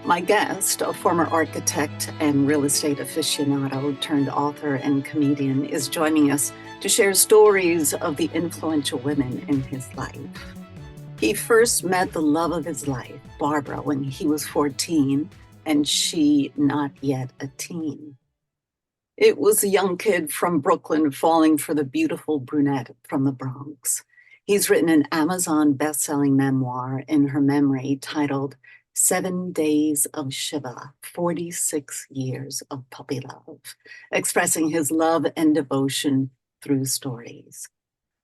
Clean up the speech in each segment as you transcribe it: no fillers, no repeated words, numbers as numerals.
My guest, a former architect and real estate aficionado turned author and comedian, is joining us to share stories of the influential women in his life. He first met the love of his life, Barbara, when he was 14 and she not yet a teen. It was a young kid from Brooklyn falling for the beautiful brunette from the Bronx. He's written an Amazon best-selling memoir in her memory titled 7 Days of Shiva, 46 Years of Puppy Love, expressing his love and devotion through stories.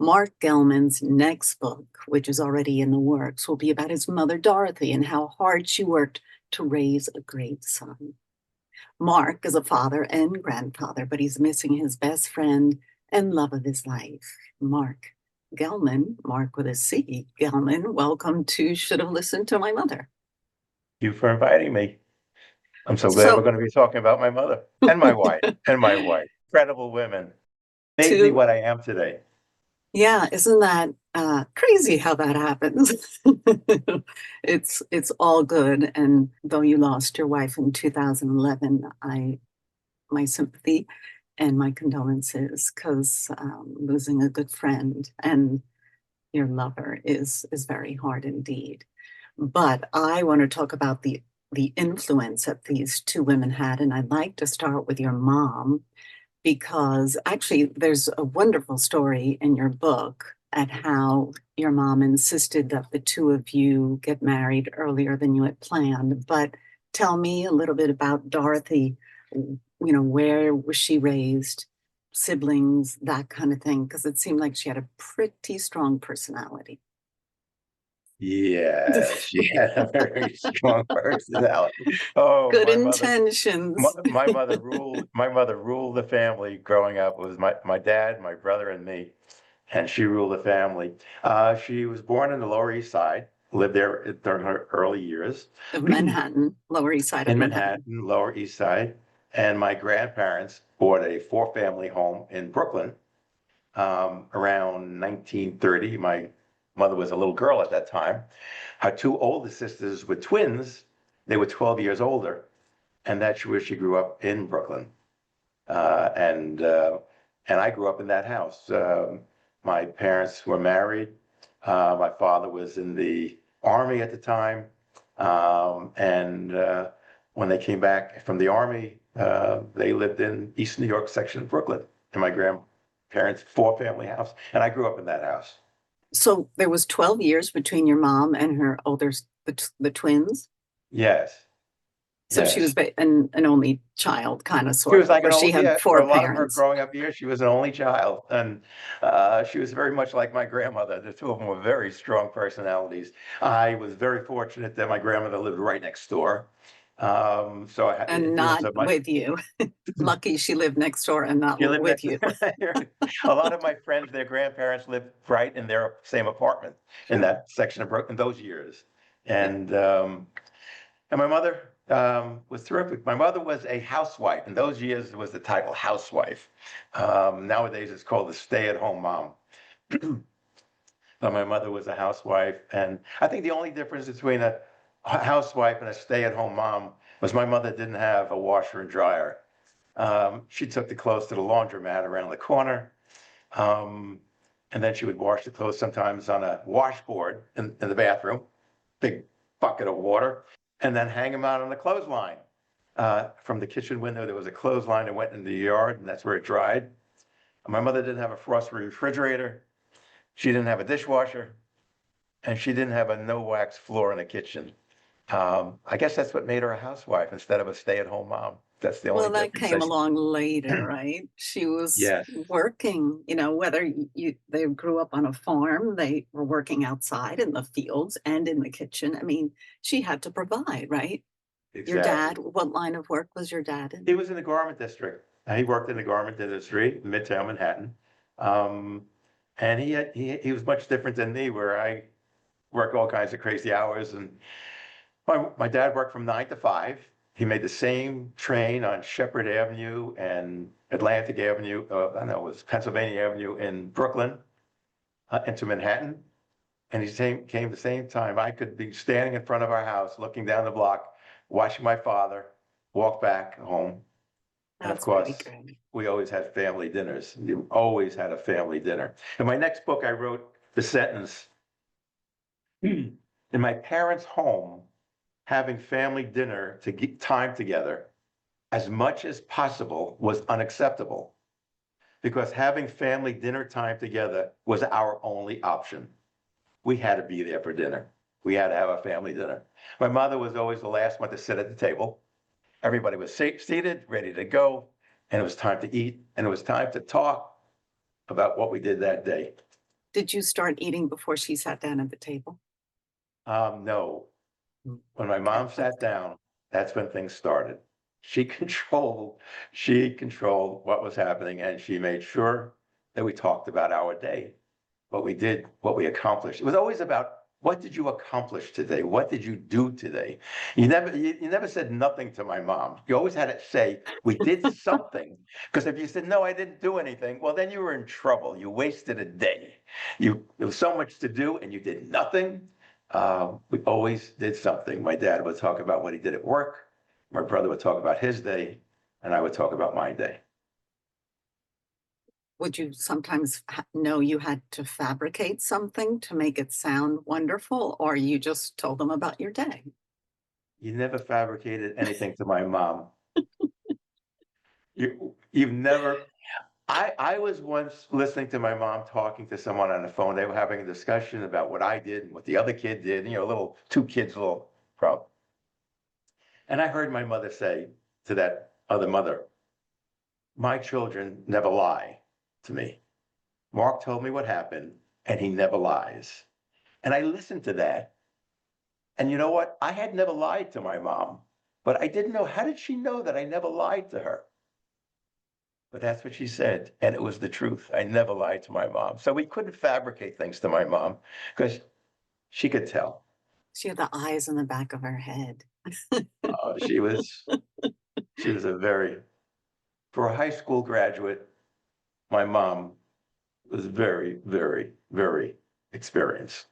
Marc Gellman's next book, which is already in the works, will be about his mother, Dorothy, and how hard she worked to raise a great son. Marc is a father and grandfather, but he's missing his best friend and love of his life, Marc Gellman, Marc with a C. Gellman, welcome to Should Have Listened to My Mother. You for inviting me. I'm so glad we're So, going to be talking about my mother and my wife and my wife. Incredible women. Made me to, what I am today. yeah, isn't that crazy how that happens? It's all good. And though you lost your wife in 2011, my sympathy and my condolences, because losing a good friend and your lover is very hard indeed. But I want to talk about the influence that these two women had, and I'd like to start with your mom, because actually there's a wonderful story in your book at how your mom insisted that the two of you get married earlier than you had planned. But tell me a little bit about Dorothy. Where was she raised, siblings, that kind of thing, because it seemed like she had a pretty strong personality. Yeah, she had a very strong personality. Oh, Good my, intentions. my mother ruled. My mother ruled the family growing up. It was my dad, my brother, and me, and she ruled the family. She was born in the Lower East Side. Lived there during her early years. Of Manhattan, Lower East Side of In Manhattan. Manhattan, Lower East Side, and my grandparents bought a four-family home in Brooklyn around 1930. My mother was a little girl at that time. Her two oldest sisters were twins. They were 12 years older, and that's where she grew up in Brooklyn. Uh, and uh, and I grew up in that house. My parents were married. My father was in the army at the time, and when they came back from the army, they lived in East New York section of Brooklyn in my grandparents' four-family house, and I grew up in that house. So there was 12 years between your mom and her the twins. Yes, So she was yes. an only child, kind of, She sort was of, like or an she old, had yeah, for four a lot of her parents. growing up years, she was an only child. And she was very much like my grandmother. The two of them were very strong personalities. I was very fortunate that my grandmother lived right next door. So And it was not a much, with you. Lucky she lived next door and not she lived with next, you. a lot of my friends, their grandparents lived right in their same apartment in Sure. that section of Brooklyn those years. Yeah. And my mother was terrific. My mother was a housewife. In those years, it was the title housewife. Nowadays, it's called the stay-at-home mom. But my mother was a housewife. And I think the only difference between a housewife and a stay-at-home mom was my mother didn't have a washer and dryer. She took the clothes to the laundromat around the corner. Um, and then she would wash the clothes sometimes on a washboard in the bathroom, big bucket of water, and then hang them out on the clothesline. From the kitchen window, there was a clothesline that went into the yard, and that's where it dried. My mother didn't have a frost refrigerator. She didn't have a dishwasher, and she didn't have a no wax floor in the kitchen. I guess that's what made her a housewife instead of a stay-at-home mom. That's the only Well, that difference. came along later, right? She was Yes, working, whether they grew up on a farm, they were working outside in the fields and in the kitchen. I mean, she had to provide, right? Your exactly. dad, what line of work was your dad in? He was in the garment district. He worked in the garment industry in Midtown Manhattan. Um, and he was much different than me, where I work all kinds of crazy hours. And my dad worked from 9 to 5. He made the same train on Shepherd Avenue and Atlantic Avenue. I don't know, it was Pennsylvania Avenue in Brooklyn into Manhattan. And came the same time. I could be standing in front of our house, looking down the block, watching my father walk back home. And of That's pretty course, good. we always had family dinners. You always had a family dinner. In my next book, I wrote the sentence, in my parents' home, having family dinner to get time together as much as possible was unacceptable because having family dinner time together was our only option. We had to be there for dinner. We had to have a family dinner. My mother was always the last one to sit at the table. Everybody was seated, ready to go, and it was time to eat, and it was time to talk about what we did that day. Did you start eating before she sat down at the table? No, Mm, when my okay, mom sat down, that's when things started. She she controlled what was happening, and she made sure that we talked about our day, what we did, what we accomplished. It was always about what did you accomplish today? What did you do today? You never said nothing to my mom. You always had to say, we did something. Because if you said, no, I didn't do anything, well, then you were in trouble. You wasted a day. There was so much to do and you did nothing. We always did something. My dad would talk about what he did at work. My brother would talk about his day, and I would talk about my day. Would you sometimes know you had to fabricate something to make it sound wonderful, or you just told them about your day? You never fabricated anything to my mom. You've never. I was once listening to my mom talking to someone on the phone. They were having a discussion about what I did and what the other kid did. You know, little two kids, little problem. And I heard my mother say to that other mother, "My children never lie to me. Mark told me what happened, and he never lies." And I listened to that. And you know what? I had never lied to my mom, but I didn't know, how did she know that I never lied to her? But that's what she said. And it was the truth. I never lied to my mom. So we couldn't fabricate things to my mom because she could tell. She had the eyes in the back of her head. Uh, she was she was a very, for a high school graduate, my mom was very, very, very experienced.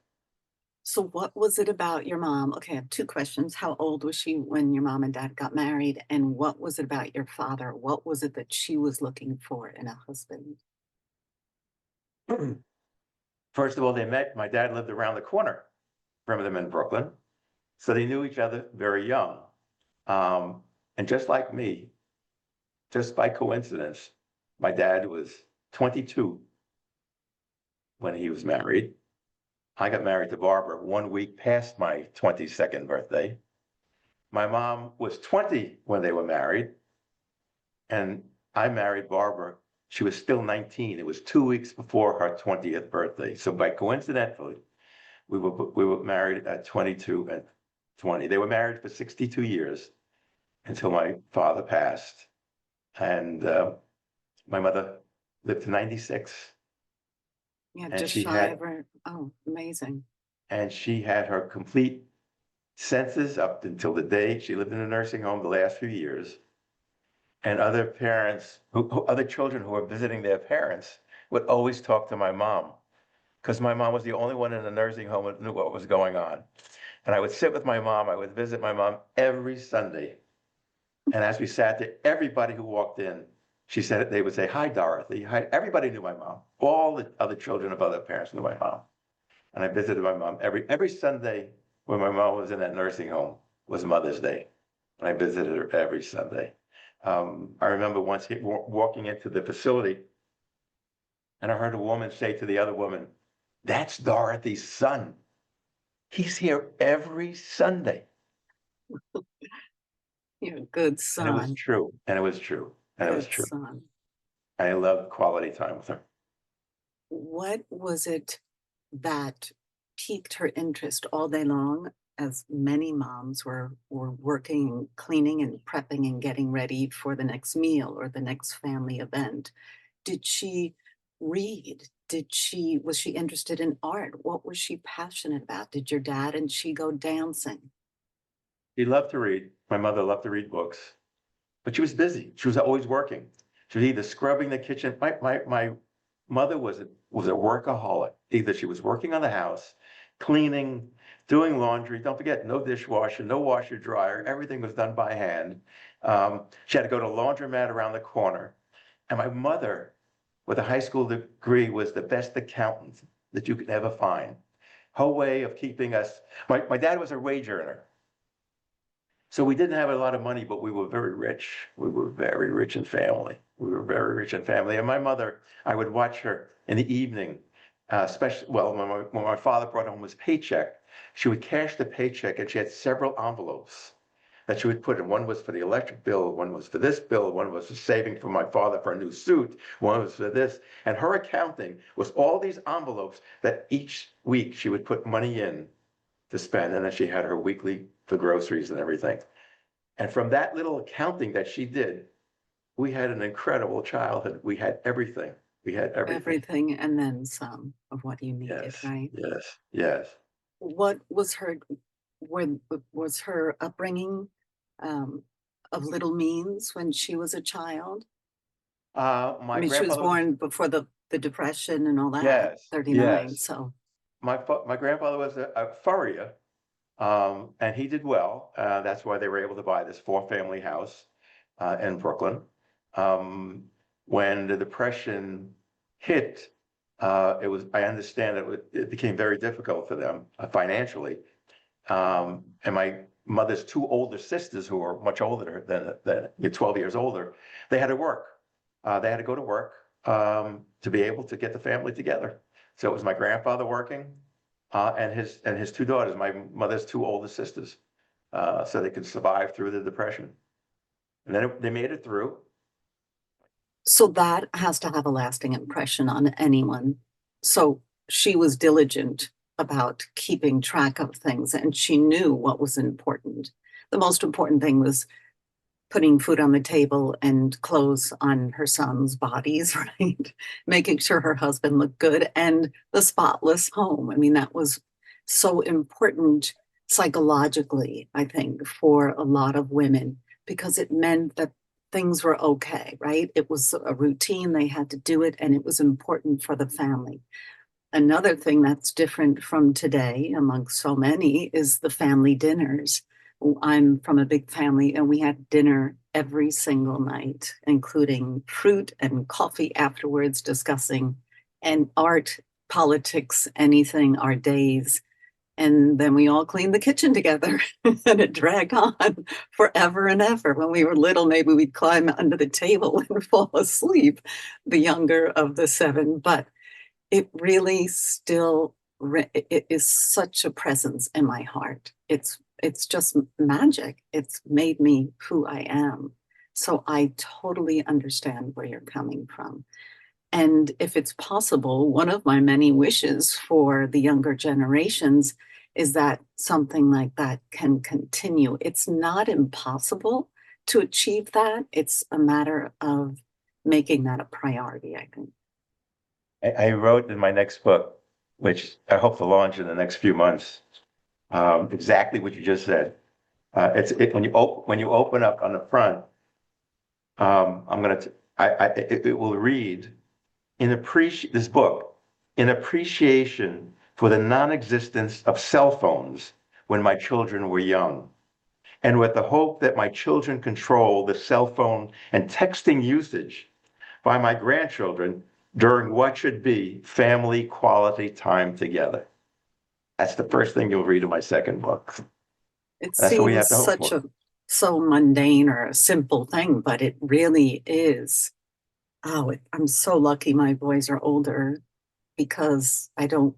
So what was it about your mom? Okay, I have two questions. How old was she when your mom and dad got married? And what was it about your father? What was it that she was looking for in a husband? First of all, they met. My dad lived around the corner from them in Brooklyn. So they knew each other very young. Um, and just like me, just by coincidence, my dad was 22 when he was married. I got married to Barbara 1 week past my 22nd birthday. My mom was 20 when they were married, and I married Barbara. She was still 19. It was 2 weeks before her 20th birthday. So by coincidentally, we were married at 22 and 20. They were married for 62 years until my father passed. And my mother lived to 96, Yeah, and just shy of her. Oh, amazing. she had her complete senses up until the day she lived in a nursing home the last few years. And other parents, other children who were visiting their parents would always talk to my mom because my mom was the only one in the nursing home that knew what was going on. And I would sit with my mom. I would visit my mom every Sunday. And as we sat there, everybody who walked in, she said, they would say, "Hi, Dorothy." Hi. Everybody knew my mom. All the other children of other parents knew my mom. And I visited my mom every Sunday when my mom was in that nursing home was Mother's Day. And I visited her every Sunday. I remember once walking into the facility and I heard a woman say to the other woman, "That's Dorothy's son. He's here every Sunday." You're a good And it was son. true. And it was true. And it was Good true. son. I loved quality time with her. What was it that piqued her interest all day long, as many moms were working, cleaning and prepping and getting ready for the next meal or the next family event? Did she read? Was she interested in art? What was she passionate about? Did your dad and she go dancing? She loved to read. My mother loved to read books, but she was busy. She was always working. She was either scrubbing the kitchen. My mother was a workaholic. Either she was working on the house, cleaning, doing laundry. Don't forget, no dishwasher, no washer dryer. Everything was done by hand. She had to go to a laundromat around the corner. And my mother, with a high school degree, was the best accountant that you could ever find. Her way of keeping us, my dad was a wage earner. So we didn't have a lot of money, but we were very rich. We were very rich in family. We were very rich in family. And my mother, I would watch her in the evening, especially, well, when my father brought home his paycheck, she would cash the paycheck and she had several envelopes that she would put in. One was for the electric bill, one was for this bill, one was for saving for my father for a new suit, one was for this. And her accounting was all these envelopes that each week she would put money in to spend. And then she had her weekly for groceries and everything. And from that little accounting that she did, we had an incredible childhood. We had everything. We had everything. Everything and then some of what you needed, Yes, right? yes, yes. What was was her upbringing um, of little means when she was a child? I My mean, she was grandfather was, born before the Depression and all that, yes, 39. yes. So My grandfather was a furrier, and he did well. That's why they were able to buy this four-family house in Brooklyn. Um, when the Depression hit, I understand it became very difficult for them financially. And my mother's two older sisters, who are much older than 12 years older, they had to work. They had to go to work to be able to get the family together. So it was my grandfather working and his two daughters, my mother's two older sisters, so they could survive through the Depression. And then they made it through. so that has to have a lasting impression on anyone. So she was diligent about keeping track of things and she knew what was important. The most important thing was putting food on the table and clothes on her son's bodies, right? Making sure her husband looked good and the spotless home. I mean, that was so important psychologically, I think, for a lot of women because it meant that things were okay, right? It was a routine, they had to do it, and it was important for the family. Another thing that's different from today, among so many, is the family dinners. I'm from a big family, and we had dinner every single night, including fruit and coffee afterwards, discussing and art, politics, anything, our days. And then we all cleaned the kitchen together, and it dragged on forever and ever. When we were little, maybe we'd climb under the table and fall asleep, the younger of the seven. But it really still it is such a presence in my heart. It's just magic. It's made me who I am. So I totally understand where you're coming from. And if it's possible, one of my many wishes for the younger generations is that something like that can continue. It's not impossible to achieve that. It's a matter of making that a priority, I think. I wrote in my next book, which I hope to launch in the next few months, exactly what you just said. When you open up on the front, I'm gonna t- I it will read this book in appreciation for the non-existence of cell phones when my children were young, and with the hope that my children control the cell phone and texting usage by my grandchildren during what should be family quality time together. That's the first thing you'll read in my second book. It That's what we have seems to hope such for. a so mundane or a simple thing, but it really is. Oh, I'm so lucky my boys are older because I don't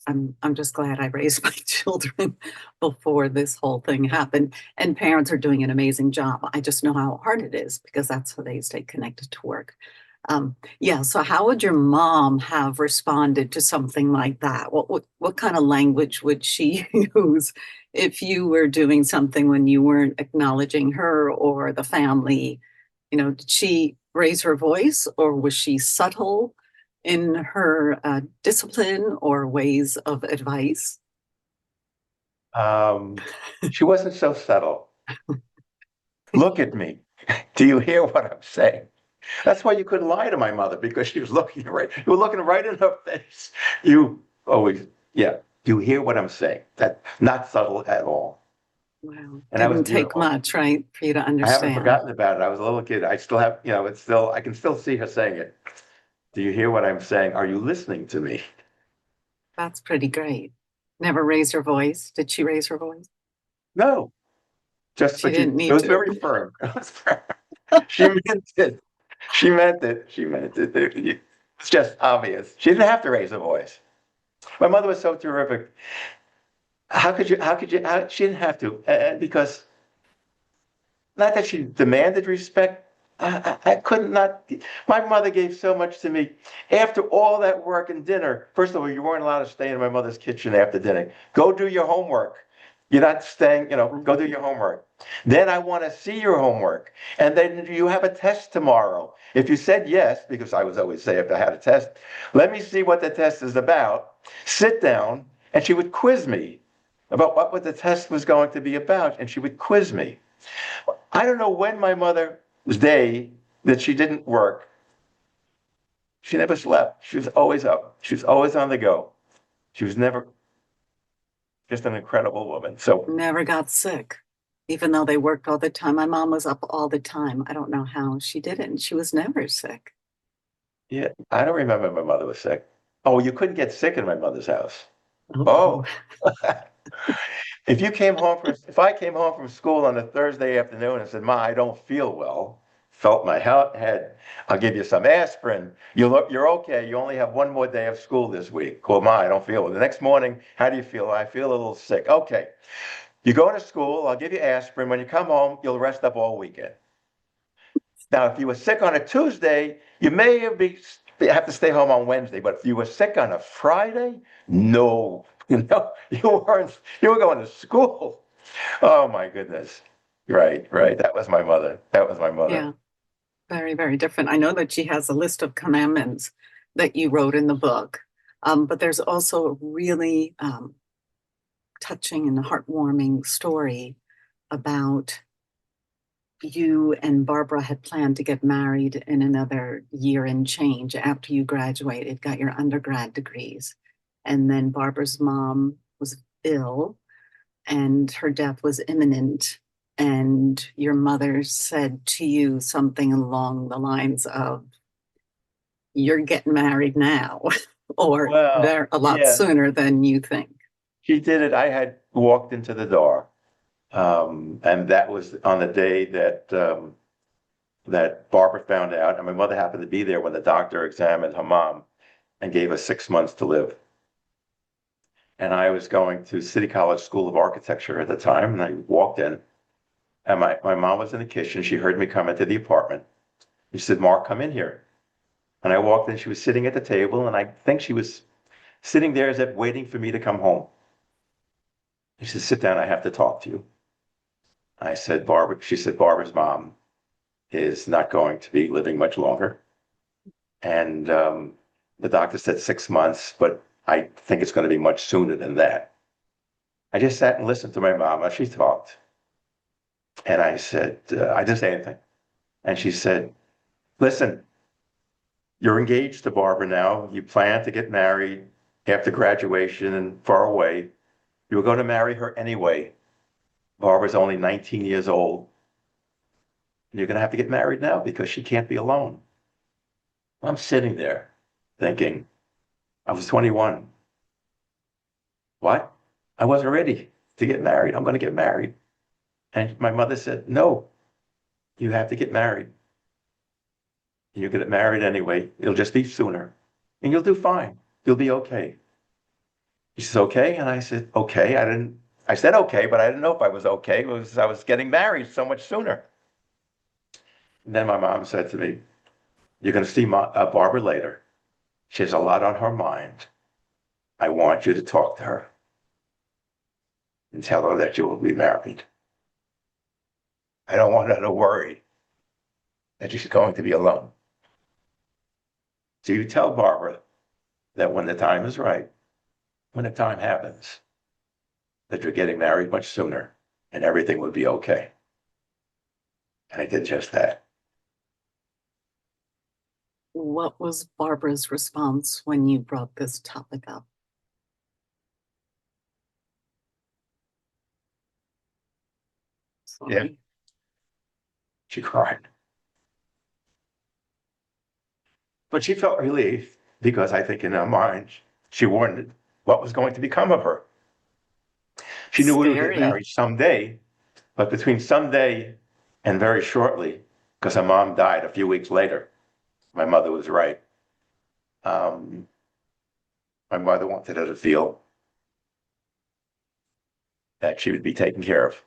I'm just glad I raised my children before this whole thing happened. And parents are doing an amazing job. I just know how hard it is because that's how they stay connected to work. Yeah, so how would your mom have responded to something like that? What kind of language would she use if you were doing something when you weren't acknowledging her or the family? You know, did she raise her voice or was she subtle in her discipline or ways of advice? Um, she wasn't so subtle. Look at me. Do you hear what I'm saying? That's why you couldn't lie to my mother because she was looking right. You were looking right in her face. You always, yeah. Do you hear what I'm saying? That not subtle at all. Wow. And that was Didn't take beautiful. much, right, for you to I haven't understand. forgotten about it. I was a little kid. I still have, it's still, I can still see her saying it. Do you hear what I'm saying? Are you listening to me? That's pretty great. Never raised her voice. Did she raise her voice? No, She but didn't it need was to. very firm. It was firm. She meant it. She meant it. She meant it. It's just obvious. She didn't have to raise her voice. My mother was so terrific. She didn't have to, because not that she demanded respect. I could not. My mother gave so much to me. After all that work and dinner, first of all, you weren't allowed to stay in my mother's kitchen after dinner. Go do your homework. You're not staying, go do your homework. Then I want to see your homework. And then you have a test tomorrow. If you said yes, because I was always say if I had a test, let me see what the test is about. Sit down, and she would quiz me about what the test was going to be about, and she would quiz me. I don't know when my mother's day that she didn't work. She never slept. She was always up. She was always on the go. She was never just an incredible woman. So, Never got sick, even though they worked all the time. My mom was up all the time. I don't know how she did it, and she was never sick. yeah, I don't remember my mother was sick. Oh, you couldn't get sick in my mother's house. Oh, Oh, if I came home from school on a Thursday afternoon and said, "Ma, I don't feel well," felt my head, I'll give you some aspirin. You're okay. You only have one more day of school this week. Well, Ma, I don't feel well. The next morning, how do you feel? I feel a little sick. Okay. You go to school, I'll give you aspirin. When you come home, you'll rest up all weekend. Now, if you were sick on a Tuesday, you may have to stay home on Wednesday. But if you were sick on a Friday, no, you were going to school. Oh my goodness. Right, right. That was my mother. That was my mother. yeah, very, very different. I know that she has a list of commandments that you wrote in the book, but there's also a really touching and heartwarming story about you and Barbara had planned to get married in another year and change after you graduated, got your undergrad degrees. And then Barbara's mom was ill and her death was imminent. And your mother said to you something along the lines of, "You're getting married now," or Well, they're a lot yeah, sooner than you think. she did it. I had walked into the door, and that was on the day that Barbara found out, and my mother happened to be there when the doctor examined her mom and gave her 6 months to live. And I was going to City College School of Architecture at the time, and I walked in, and my mom was in the kitchen. She heard me come into the apartment. She said, "Mark, come in here." And I walked in. She was sitting at the table, and I think she was sitting there as if waiting for me to come home. She said, "Sit down. I have to talk to you." I said, "Barbara." She said, "Barbara's mom is not going to be living much longer." And the doctor said 6 months, but I think it's going to be much sooner than that. I just sat and listened to my mom as she talked. And I said, I didn't say anything. And she said, "Listen, you're engaged to Barbara now. You plan to get married after graduation and far away. You were going to marry her anyway. Barbara's only 19 years old. And you're going to have to get married now because she can't be alone." I'm sitting there thinking, I was 21. What? I wasn't ready to get married. I'm going to get married. And my mother said, "No, you have to get married. You get married anyway. It'll just be sooner. And you'll do fine. You'll be okay." She says, "Okay." And I said, "Okay." I said, "Okay," but I didn't know if I was okay. I was getting married so much sooner. And then my mom said to me, "You're going to see Barbara later. She has a lot on her mind. I want you to talk to her and tell her that you will be married. I don't want her to worry that she's going to be alone. So you tell Barbara that when the time is right, when the time happens, that you're getting married much sooner and everything will be okay." And I did just that. What was Barbara's response when you brought this topic up? Yeah, she cried. But she felt relief because I think in her mind, she wondered what was going to become of her. She knew we would get Scary. married someday, but between someday and very shortly, because her mom died a few weeks later, my mother was right. Um, my mother wanted her to feel that she would be taken care of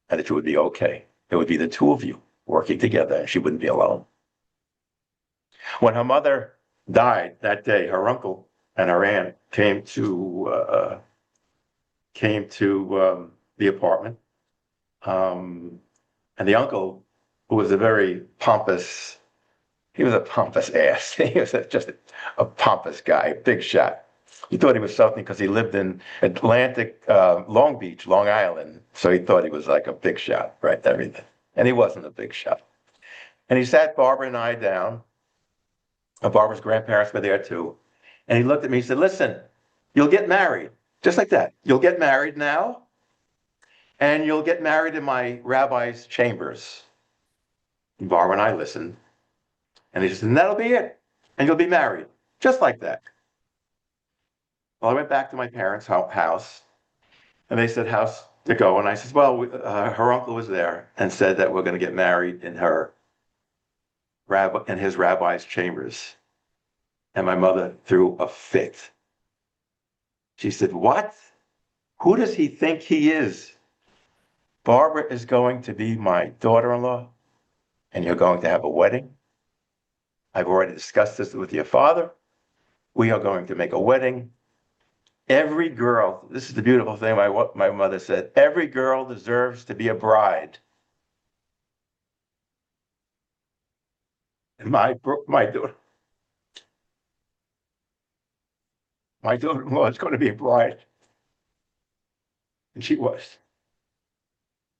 and that it would be okay. It would be the two of you working together and she wouldn't be alone. When her mother died that day, her uncle and her aunt came to the apartment. And the uncle, who was a very pompous, he was a pompous ass. He was just a pompous guy, a big shot. He thought he was something because he lived in Atlantic, Long Beach, Long Island. So he thought he was like a big shot, right? Everything. And he wasn't a big shot. And he sat Barbara and I down. Barbara's grandparents were there too. And he looked at me and said, listen, you'll get married. Just like that. You'll get married now, and you'll get married in my rabbi's chambers. And Barbara and I listened. And he said, and that'll be it. And you'll be married. Just like that. Well, I went back to my parents' house, and they said, how's it go? And I said, well, her uncle was there and said that we're going to get married in his rabbi's chambers. And my mother threw a fit. She said, what? Who does he think he is? Barbara is going to be my daughter-in-law, and you're going to have a wedding. I've already discussed this with your father. We are going to make a wedding. Every girl, this is the beautiful thing my mother said, every girl deserves to be a bride. And my daughter-in-law is going to be a bride. And she was.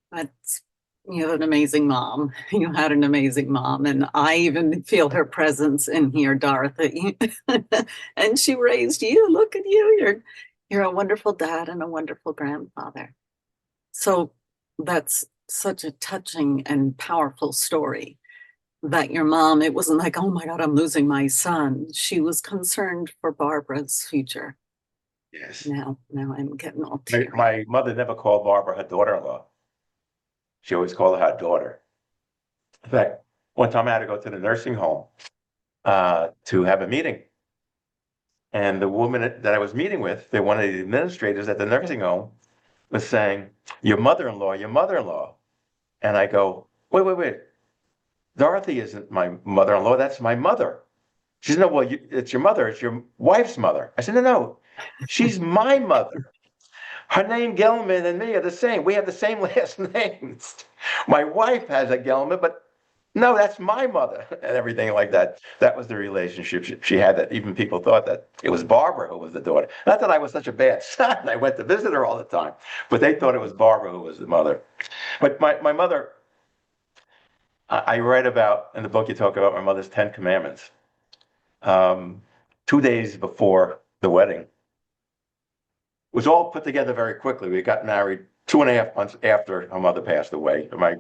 That's, you have an amazing mom. You had an amazing mom. And I even feel her presence in here, Dorothy. And she raised you. Look at you. You're a wonderful dad and a wonderful grandfather. So that's such a touching and powerful story that your mom, it wasn't like, oh my God, I'm losing my son. She was concerned for Barbara's future. Yes. Now I'm getting all My, teary. my mother never called Barbara her daughter-in-law. She always called her daughter. In fact, one time I had to go to the nursing home to have a meeting. And the woman that I was meeting with, one of the administrators at the nursing home, was saying, your mother-in-law, your mother-in-law. And I go, wait. Dorothy isn't my mother-in-law. That's my mother. She said, no, well, it's your mother. It's your wife's mother. I said, no. She's my mother. Her name Gellman and me are the same. We have the same last names. My wife has a Gellman, but no, that's my mother, and everything like that. That was the relationship she had, that even people thought that it was Barbara who was the daughter. Not that I was such a bad son. I went to visit her all the time, but they thought it was Barbara who was the mother. But my mother, I write about, in the book you talk about my mother's 10 commandments. 2 days before the wedding, it was all put together very quickly. We got married 2.5 months after her mother passed away. My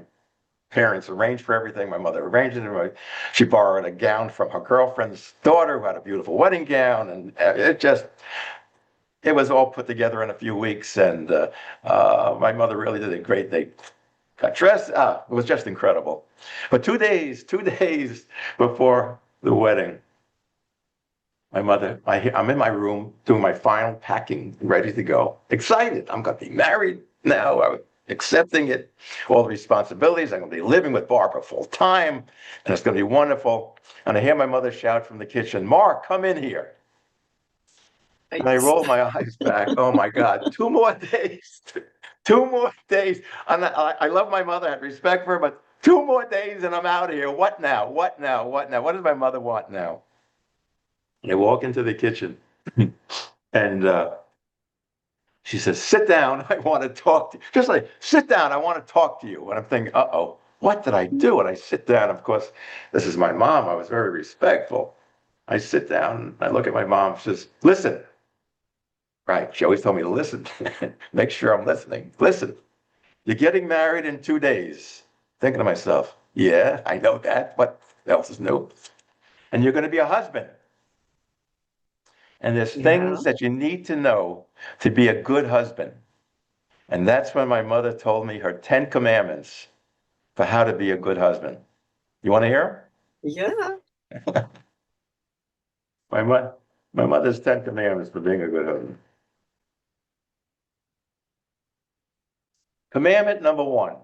parents arranged for everything. My mother arranged it. She borrowed a gown from her girlfriend's daughter who had a beautiful wedding gown. And it was all put together in a few weeks. And my mother really did a great day. Got dressed. It was just incredible. But 2 days before the wedding, my mother, I'm in my room doing my final packing, ready to go. Excited. I'm going to be married now. I was accepting it, all the responsibilities. I'm going to be living with Barbara full time, and it's going to be wonderful. And I hear my mother shout from the kitchen, Mark, come in here. And I roll my eyes back. Oh my God, 2 more days. 2 more days. And I love my mother, I have respect for her, but 2 more days and I'm out of here. What now? What now? What now? What does my mother want now? And I walk into the kitchen and she says, sit down. I want to talk to you. Just like, sit down. I want to talk to you. And I'm thinking, uh-oh, what did I do? And I sit down. Of course, this is my mom. I was very respectful. I sit down. I look at my mom. She says, listen. Right. She always told me to listen. Make sure I'm listening. Listen. You're getting married in 2 days. Thinking to myself, yeah, I know that. What else is new? And you're going to be a husband. And there's Yeah. things that you need to know to be a good husband. And that's when my mother told me her 10 commandments for how to be a good husband. You want to hear Yeah. them? My mother's 10 commandments for being a good husband. Commandment number 1.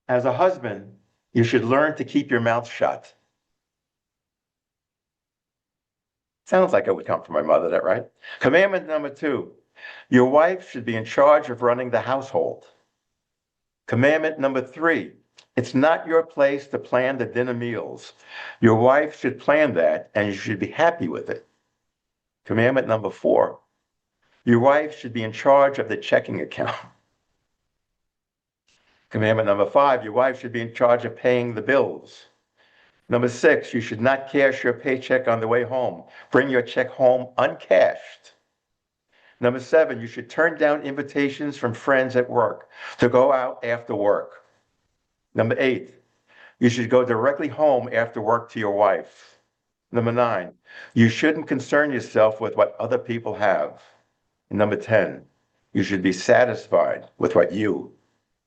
As a husband, you should learn to keep your mouth shut. Sounds like it would come from my mother, that right? Commandment number 2, your wife should be in charge of running the household. Commandment number 3, it's not your place to plan the dinner meals. Your wife should plan that and you should be happy with it. Commandment number 4, your wife should be in charge of the checking account. Commandment number 5, your wife should be in charge of paying the bills. Number 6, you should not cash your paycheck on the way home. Bring your check home uncashed. Number 7, you should turn down invitations from friends at work to go out after work. Number 8, you should go directly home after work to your wife. Number 9, you shouldn't concern yourself with what other people have. And number 10, you should be satisfied with what you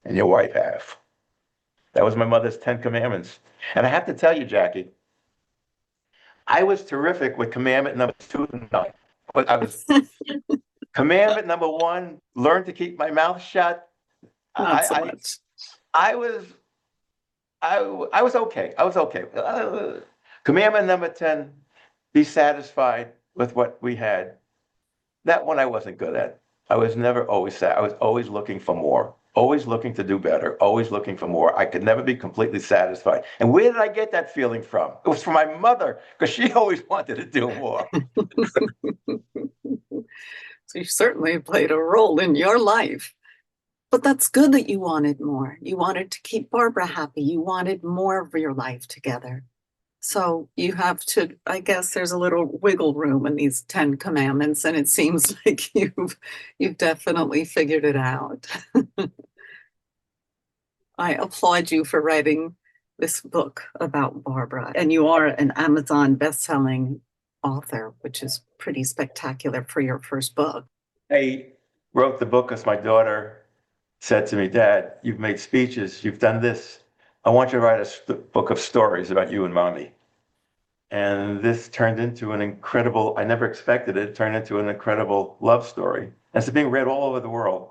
and your wife have. That was my mother's 10 commandments. And I have to tell you, Jackie, I was terrific with commandment number 2 and 9. But I was commandment number 1, learn to keep my mouth shut. Not so I much. I was I was okay. I was okay. Commandment number 10, be satisfied with what we had. That one I wasn't good at. I was never always sad. I was always looking for more, always looking to do better, always looking for more. I could never be completely satisfied. And where did I get that feeling from? It was from my mother, because she always wanted to do more. So you certainly played a role in your life. But that's good that you wanted more. You wanted to keep Barbara happy. You wanted more of your life together. So you have to, I guess there's a little wiggle room in these 10 commandments, and it seems like you've definitely figured it out. I applaud you for writing this book about Barbara. And you are an Amazon best-selling author, which is pretty spectacular for your first book. I wrote the book because my daughter said to me, Dad, you've made speeches, you've done this. I want you to write a book of stories about you and Mommy. And this turned into an incredible, I never expected it, turned into an incredible love story. And it's being read all over the world.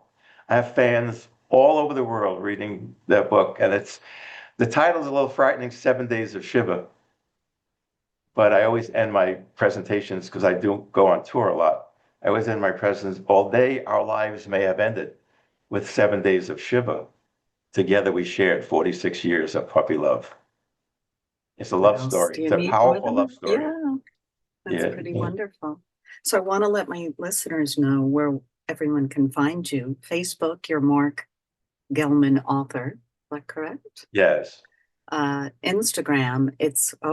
I have fans all over the world reading that book. And the title's a little frightening, 7 Days of Shiva. But I always end my presentations, because I do go on tour a lot. I always end my presentations, all day our lives may have ended with 7 days of Shiva. Together we shared 46 years of puppy love. It's a love What else story. do you It's a need more powerful than love that? story. Yeah, that's Yeah. pretty wonderful. So I want to let my listeners know where everyone can find you. Facebook, you're Marc Gellman author. Is that correct? Yes. Instagram,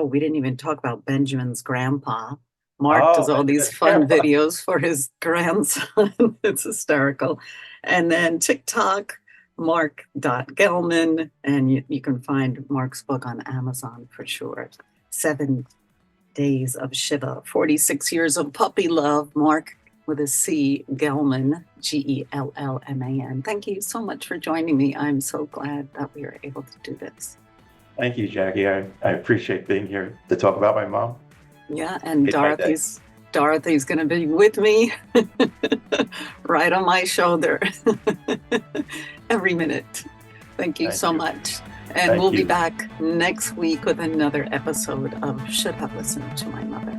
we didn't even talk about Benjamin's grandpa. Marc does all these fun grandpa. videos for his grandson. It's hysterical. And then TikTok, Marc.Gellman, and you can find Marc's book on Amazon for sure. 7 Days of Shiva, 46 Years of Puppy Love, Marc with a C, Gellman, Gellman. Thank you so much for joining me. I'm so glad that we were able to do this. Thank you, Jackie. I appreciate being here to talk about my mom. Yeah, and Dorothy's going to be with me right on my shoulder every minute. Thank you so much. And we'll be back next week with another episode of Should Have Listened to My Mother.